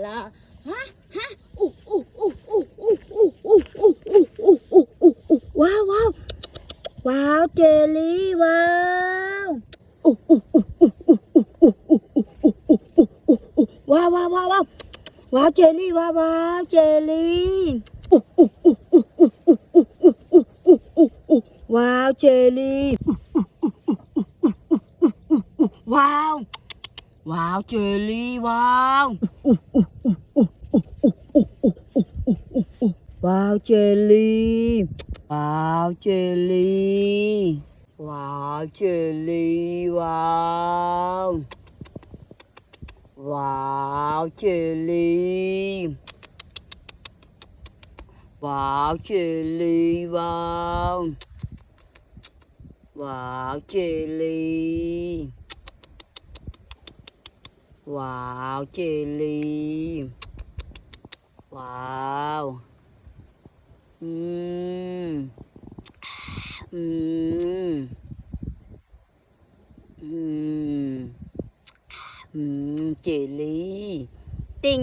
ลาฮะฮะอู้อู้อู้อู้อู้อู้อู้อู้อู้อู้อู้ว้าวว้าวว้าวเจลลี่ว้าวอู้อู้อู้อู้อู้อู้อู้อู้อู้อู้อู้ว้าวว้าวว้าวว้าวว้าวเจลลี่ว้าวว้าวเจลลี่อู้อู้อู้อู้อู้อู้อู้อู้อู้อู้ว้าวเจลลี่ว้าวว้าวเจลลี่ว้าวว้าวเจลลี่ว้าวเจลลี่ว้าวเจลลี่ว้าวว้าวเจลลี่ว้าวเจลลี่ว้าวว้าวเจลลี่ว้าวเจลลี่ว้าวอืมอืมอืมอืมเจลลี่ติง